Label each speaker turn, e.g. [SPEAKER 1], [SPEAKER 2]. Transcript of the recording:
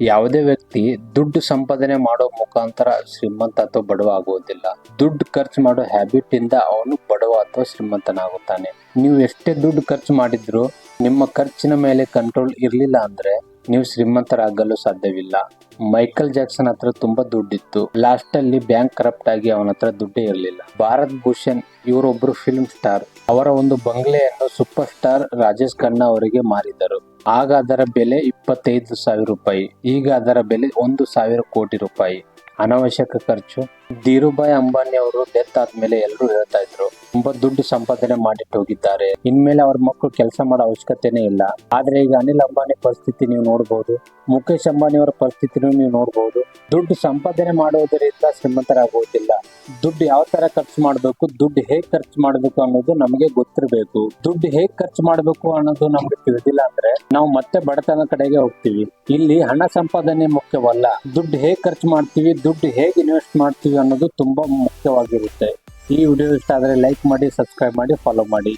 [SPEAKER 1] ಯಾವುದೇ ವ್ಯಕ್ತಿ ದುಡ್ಡು ಸಂಪಾದನೆ ಮಾಡೋ ಮುಖಾಂತರ ಶ್ರೀಮಂತ ಅಥವಾ ಬಡವ ಆಗುವುದಿಲ್ಲ. ದುಡ್ಡು ಖರ್ಚು ಮಾಡೋ ಹ್ಯಾಬಿಟ್ ಇಂದ ಅವನು ಬಡವ ಅಥವಾ ಶ್ರೀಮಂತನಾಗುತ್ತಾನೆ. ನೀವು ಎಷ್ಟೇ ದುಡ್ಡು ಖರ್ಚು ಮಾಡಿದ್ರು ನಿಮ್ಮ ಖರ್ಚಿನ ಮೇಲೆ ಕಂಟ್ರೋಲ್ ಇರ್ಲಿಲ್ಲ ಅಂದ್ರೆ ನೀವು ಶ್ರೀಮಂತರಾಗಲು ಸಾಧ್ಯವಿಲ್ಲ. ಮೈಕಲ್ ಜಾಕ್ಸನ್ ಹತ್ರ ತುಂಬಾ ದುಡ್ಡಿತ್ತು. ಲಾಸ್ಟ್ ಅಲ್ಲಿ ಬ್ಯಾಂಕ್ ಕರಪ್ಟ್ ಆಗಿ ಅವನ ಹತ್ರ ದುಡ್ಡೇ ಇರಲಿಲ್ಲ. ಭಾರತ್ ಭೂಷಣ್ ಇವರೊಬ್ರು ಫಿಲ್ಮ್ ಸ್ಟಾರ್. ಅವರ ಒಂದು ಬಂಗ್ಲೆಯನ್ನು ಸೂಪರ್ ಸ್ಟಾರ್ ರಾಜೇಶ್ ಖನ್ನಾ ಅವರಿಗೆ ಮಾರಿದರು. ಆಗ ಅದರ ಬೆಲೆ 25,000 ರೂಪಾಯಿ. ಈಗ ಅದರ ಬೆಲೆ 1,000 ಕೋಟಿ ರೂಪಾಯಿ. ಅನಾವಶ್ಯಕ ಖರ್ಚು. ಧೀರುಭಾಯ್ ಅಂಬಾನಿ ಅವರು ಡೆತ್ ಆದ್ಮೇಲೆ ಎಲ್ಲರೂ ಹೇಳ್ತಾ ಇದ್ರು ತುಂಬಾ ದುಡ್ಡು ಸಂಪಾದನೆ ಮಾಡಿಟ್ಟು ಹೋಗಿದ್ದಾರೆ, ಇನ್ಮೇಲೆ ಅವ್ರ ಮಕ್ಕಳು ಕೆಲಸ ಮಾಡೋ ಅವಶ್ಯಕತೆನೇ ಇಲ್ಲ. ಆದ್ರೆ ಈಗ ಅನಿಲ್ ಅಂಬಾನಿ ಪರಿಸ್ಥಿತಿ ನೀವು ನೋಡಬಹುದು, ಮುಖೇಶ್ ಅಂಬಾನಿ ಅವರ ಪರಿಸ್ಥಿತಿನೂ ನೀವು ನೋಡಬಹುದು. ದುಡ್ಡು ಸಂಪಾದನೆ ಮಾಡುವುದರಿಂದ ಶ್ರೀಮಂತರಾಗುವುದಿಲ್ಲ. ದುಡ್ಡು ಯಾವ ತರ ಖರ್ಚು ಮಾಡಬೇಕು, ದುಡ್ಡು ಹೇಗ್ ಖರ್ಚು ಮಾಡಬೇಕು ಅನ್ನೋದು ನಮಗೆ ಗೊತ್ತಿರಬೇಕು. ದುಡ್ಡು ಹೇಗ್ ಖರ್ಚು ಮಾಡಬೇಕು ಅನ್ನೋದು ನಮ್ಗೆ ತಿಳಿದಿಲ್ಲ ಅಂದ್ರೆ ನಾವು ಮತ್ತೆ ಬಡತನ ಕಡೆಗೆ ಹೋಗ್ತೀವಿ. ಇಲ್ಲಿ ಹಣ ಸಂಪಾದನೆ ಮುಖ್ಯವಲ್ಲ, ದುಡ್ಡು ಹೇಗ್ ಖರ್ಚು ಮಾಡ್ತೀವಿ, ದುಡ್ಡು ಹೇಗೆ ಇನ್ವೆಸ್ಟ್ ಮಾಡ್ತೀವಿ ಅನ್ನೋದು ತುಂಬಾ ಮುಖ್ಯವಾಗಿರುತ್ತೆ. ಈ ವಿಡಿಯೋ ಇಷ್ಟ ಆದ್ರೆ ಲೈಕ್ ಮಾಡಿ, ಸಬ್ಸ್ಕ್ರೈಬ್ ಮಾಡಿ, ಫಾಲೋ ಮಾಡಿ.